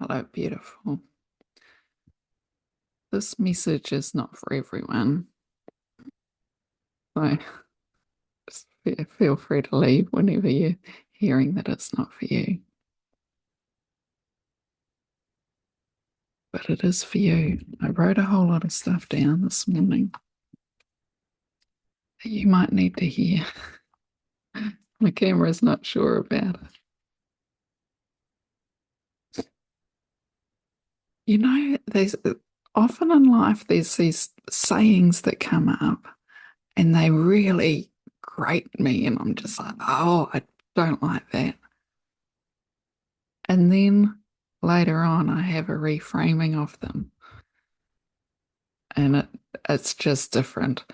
Hello, beautiful. This message is not for everyone. So just feel free to leave whenever you're hearing that it's not for you. But it is for you. I wrote a whole lot of stuff down this morning that you might need to hear. My camera's not sure about it. You know, there's often in life there's these sayings that come up and they really grate me, and I'm just like, oh, I don't like that. And then later on, I have a reframing of them, and it's just different.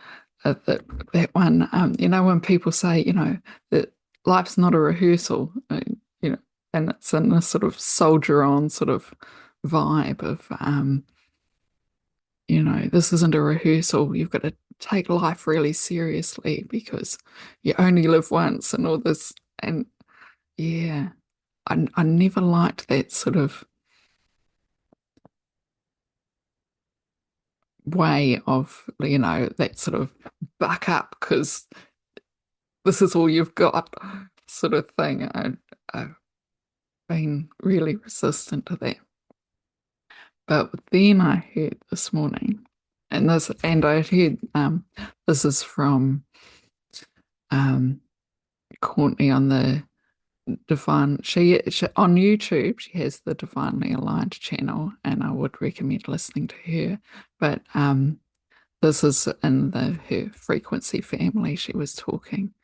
That one, when people say, that life's not a rehearsal, you know, and it's in this sort of soldier on sort of vibe of, this isn't a rehearsal. You've got to take life really seriously because you only live once and all this. And yeah, I never liked that sort of way of, that sort of buck up because this is all you've got sort of thing. I've been really resistant to that. But then I heard this morning, and I heard this is from um, Courtney on the Divine. She on YouTube. She has the Divinely Aligned channel, and I would recommend listening to her. But this is in her frequency family. She was talking,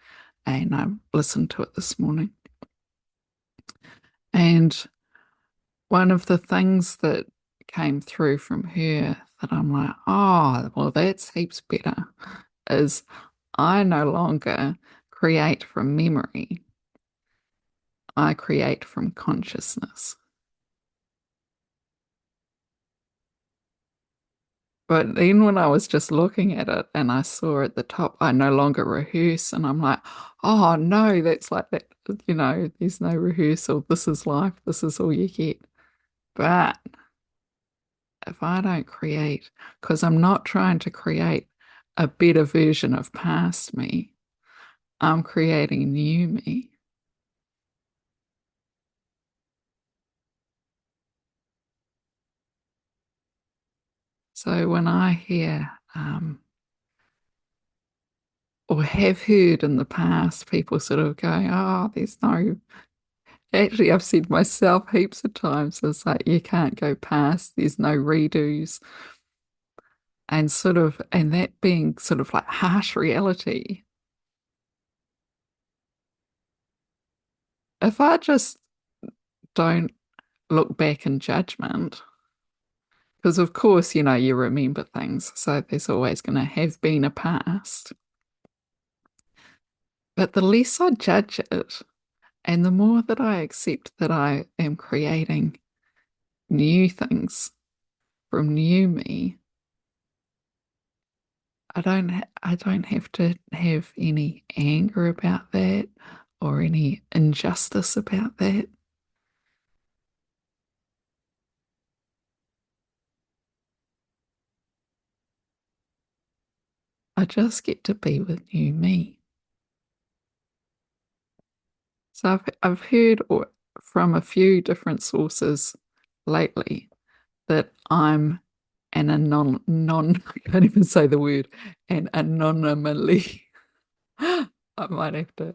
and I listened to it this morning. And one of the things that came through from her that I'm like, oh, well, that's heaps better, is I no longer create from memory. I create from consciousness. But then when I was just looking at it and I saw at the top, I no longer rehearse. And I'm like, oh no, that's like that, there's no rehearsal. This is life. This is all you get. But if I don't create, because I'm not trying to create a better version of past me, I'm creating new me. So when I hear or have heard in the past people sort of going, oh, there's no, actually, I've said myself heaps of times, it's like you can't go past, there's no redos. And that being sort of like harsh reality. If I just don't look back in judgment, because of course, you remember things, so there's always going to have been a past. But the less I judge it, and the more that I accept that I am creating new things from new me, I don't have to have any anger about that or any injustice about that. I just get to be with new me. So I've heard from a few different sources lately that I'm an I can't even say the word, an anomaly. I might have to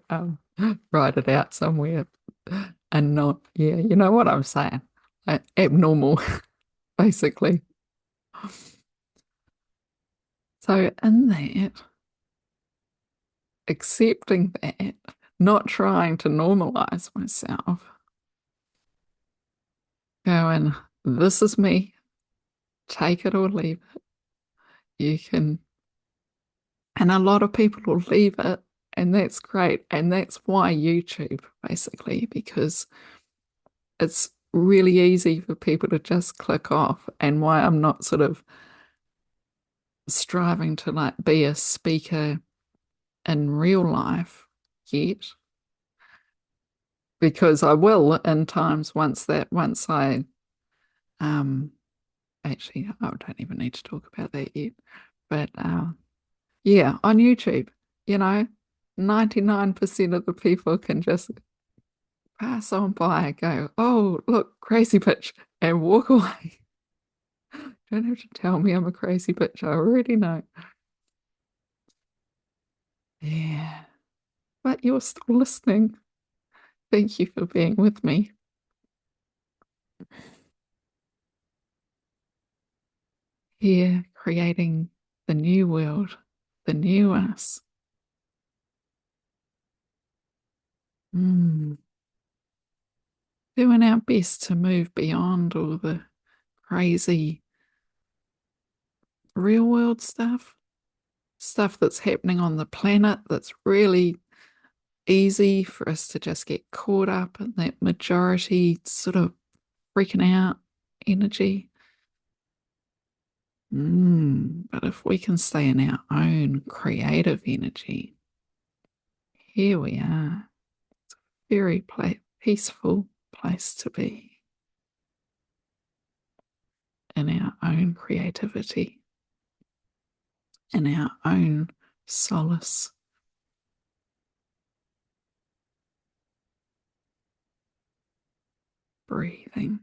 write it out somewhere. And not, yeah, you know what I'm saying? Abnormal, basically. So in that, accepting that, not trying to normalize myself, going, this is me, take it or leave it. You can, and a lot of people will leave it, and that's great. And that's why YouTube, basically, because it's really easy for people to just click off, and why I'm not sort of striving to like be a speaker in real life yet, because I will in times once I Um, Actually, I don't even need to talk about that yet. But yeah, on YouTube, you know, 99% of the people can just pass on by, go, oh, look, crazy bitch, and walk away. Don't have to tell me I'm a crazy bitch. I already know. Yeah, but you're still listening. Thank you for being with me here, creating the new world, the new us. Mm. Doing our best to move beyond all the crazy real world stuff that's happening on the planet that's really easy for us to just get caught up in that majority sort of freaking out energy. But if we can stay in our own creative energy, here we are. Very peaceful place to be in our own creativity, in our own solace, breathing,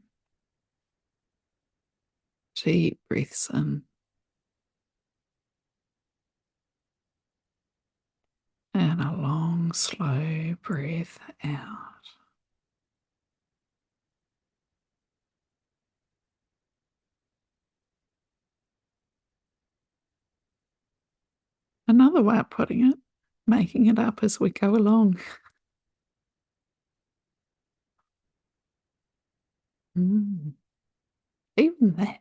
deep breaths in and a long, slow breath out. Another way of putting it, making it up as we go along. Mm. Even that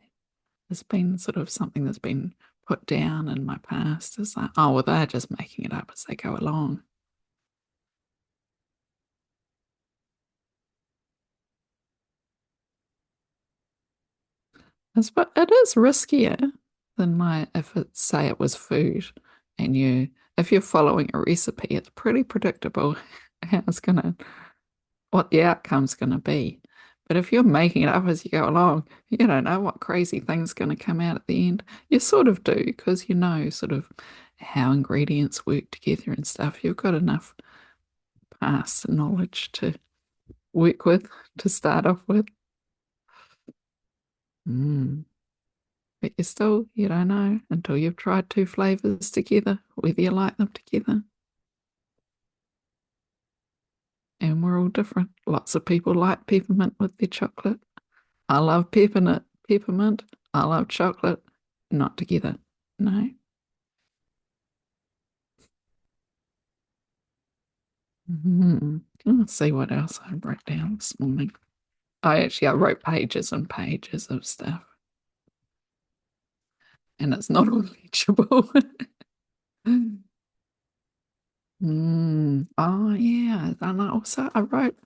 has been sort of something that's been put down in my past as like, oh, well, they're just making it up as they go along. But it is riskier than like if it say it was food and if you're following a recipe, it's pretty predictable how it's gonna what the outcome's gonna be. But if you're making it up as you go along, you don't know what crazy thing's gonna come out at the end. You sort of do because you know sort of how ingredients work together and stuff. You've got enough past knowledge to work with to start off with. Mm. But you don't know until you've tried two flavors together, whether you like them together. And we're all different. Lots of people like peppermint with their chocolate. I love peppermint. I love chocolate. Not together. No. Let's see what else I wrote down this morning. I wrote pages and pages of stuff, and it's not all legible. Oh yeah, and I wrote,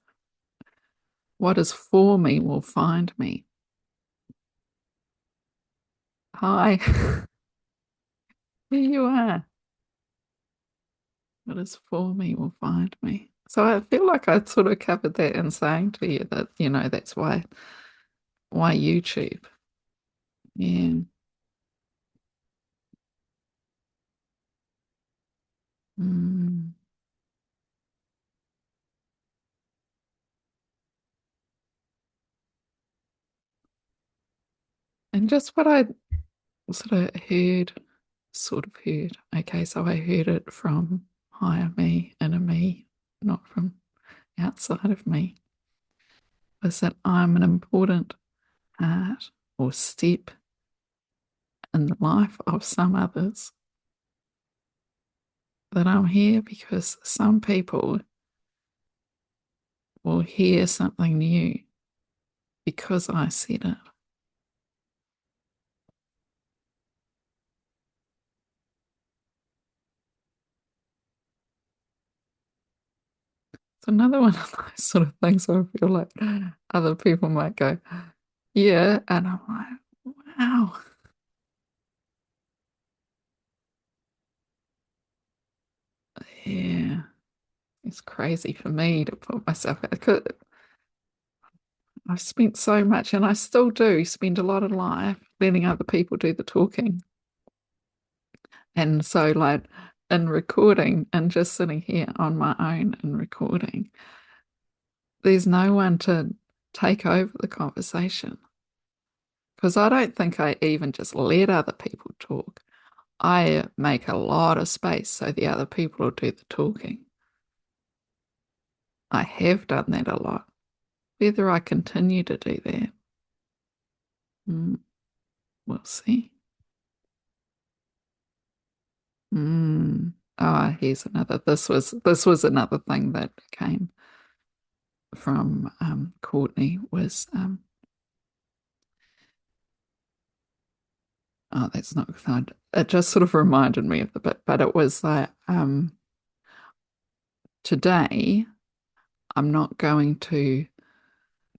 "What is for me will find me." Hi, here you are. What is for me will find me. So I feel like I sort of covered that in saying to you that, that's why YouTube. Yeah. Mm. And just what I sort of heard. Okay, so I heard it from higher me, inner me, not from outside of me, was that I'm an important part or step in the life of some others. That I'm here because some people will hear something new because I said it. It's another one of those sort of things where I feel like other people might go, yeah, and I'm like, wow, yeah, it's crazy for me to put myself out. I've spent so much, and I still do spend a lot of life letting other people do the talking. And so, like, in recording and just sitting here on my own and recording, there's no one to take over the conversation. Because I don't think I even just let other people talk. I make a lot of space so the other people will do the talking. I have done that a lot. Whether I continue to do that, mm, we'll see. Oh, here's another. This was another thing that came from Courtney was oh, that's not good. It just sort of reminded me of the bit, but it was like today I'm not going to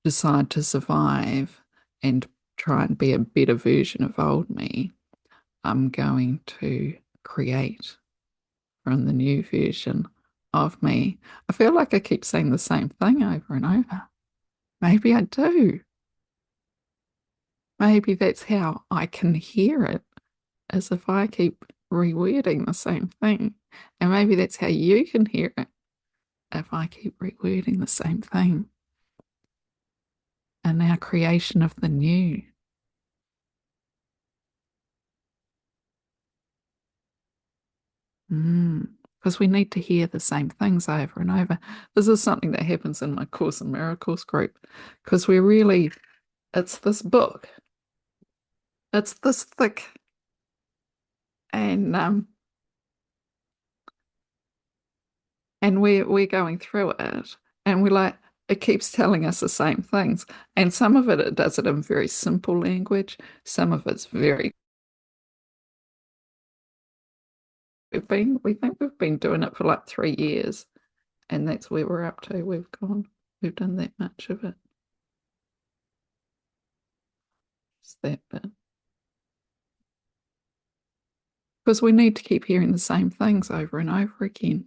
decide to survive and try and be a better version of old me. I'm going to create from the new version of me. I feel like I keep saying the same thing over and over. Maybe I do. Maybe that's how I can hear it, as if I keep rewording the same thing. And maybe that's how you can hear it if I keep rewording the same thing. And our creation of the new. Because we need to hear the same things over and over. This is something that happens in my Course in Miracles group because it's this book. It's this thick. And we're going through it and we're like, it keeps telling us the same things. And some of it does it in very simple language. Some of it's very we think we've been doing it for like 3 years, and that's where we're up to. We've done that much of it. It's that bit. Because we need to keep hearing the same things over and over again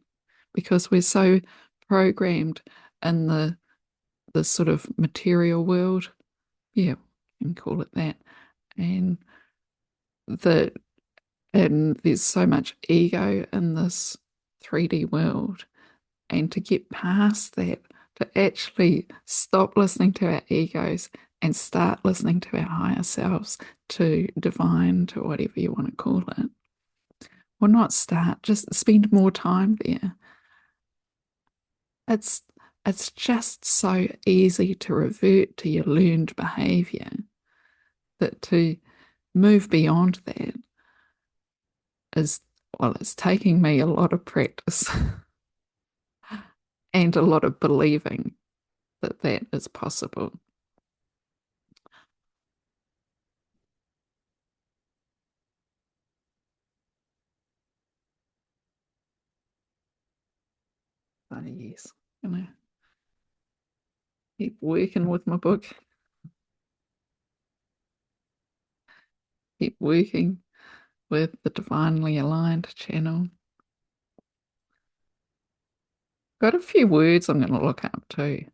because we're so programmed in the sort of material world. Yeah, you can call it that. And the and there's so much ego in this 3D world. And to get past that, to actually stop listening to our egos and start listening to our higher selves, to divine, to whatever you want to call it. Or not start, just spend more time there. It's just so easy to revert to your learned behavior that to move beyond that is, well, it's taking me a lot of practice and a lot of believing that that is possible. So yes, I'm gonna keep working with my book, keep working with the divinely aligned channel. Got a few words I'm going to look up too,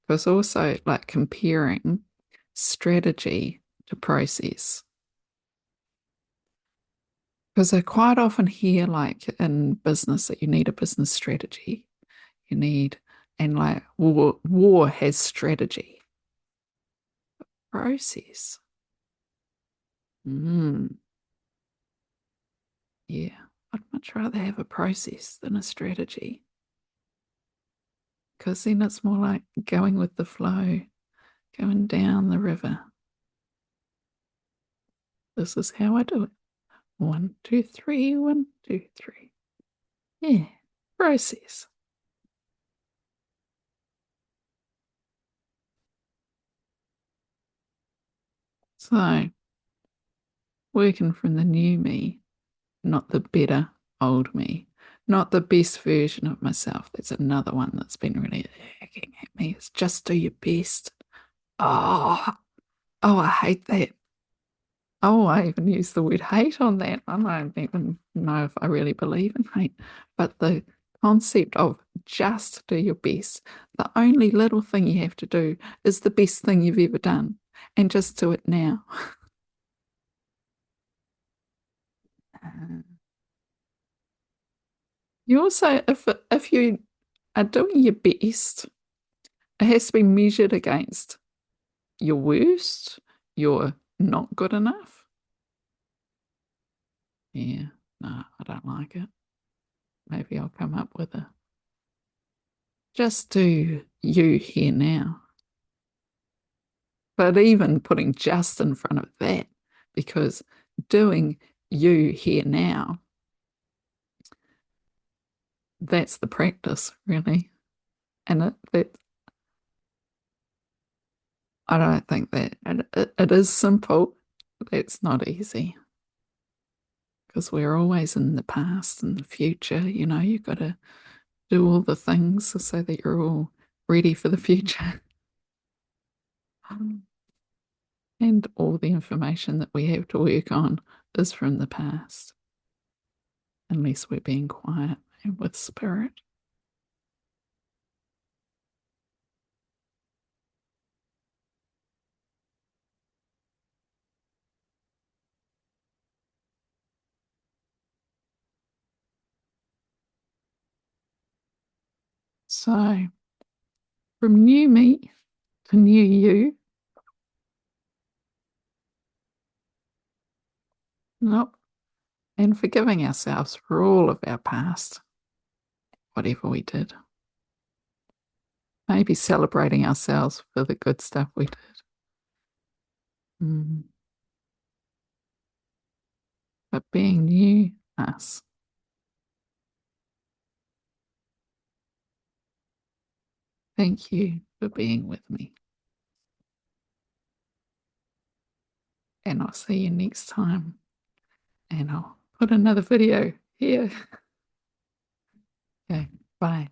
because also like comparing strategy to process. Because I quite often hear like in business that you need a business strategy. You need, and like war has strategy. Process. Yeah, I'd much rather have a process than a strategy. Because then it's more like going with the flow, going down the river. This is how I do it. 1, 2, 3, 1, 2, 3. Yeah, process. So, working from the new me, not the better old me, not the best version of myself. That's another one that's been really hacking at me. It's just do your best. Oh, oh, I hate that. Oh, I even use the word hate on that. I don't even know if I really believe in hate, but the concept of just do your best. The only little thing you have to do is the best thing you've ever done, and just do it now. You also, if you are doing your best, it has to be measured against your worst, your not good enough. Yeah, no, I don't like it. Maybe I'll come up with a just do you here now. But even putting just in front of that, because doing you here now, that's the practice, really. And I don't think that it is simple. It's not easy because we're always in the past and the future. You've got to do all the things so that you're all ready for the future. And all the information that we have to work on is from the past, unless we're being quiet and with spirit. So, from new me to new you, nope, and forgiving ourselves for all of our past, whatever we did. Maybe celebrating ourselves for the good stuff we did. Mm. But being new us. Thank you for being with me. And I'll see you next time. And I'll put another video here. Okay, bye.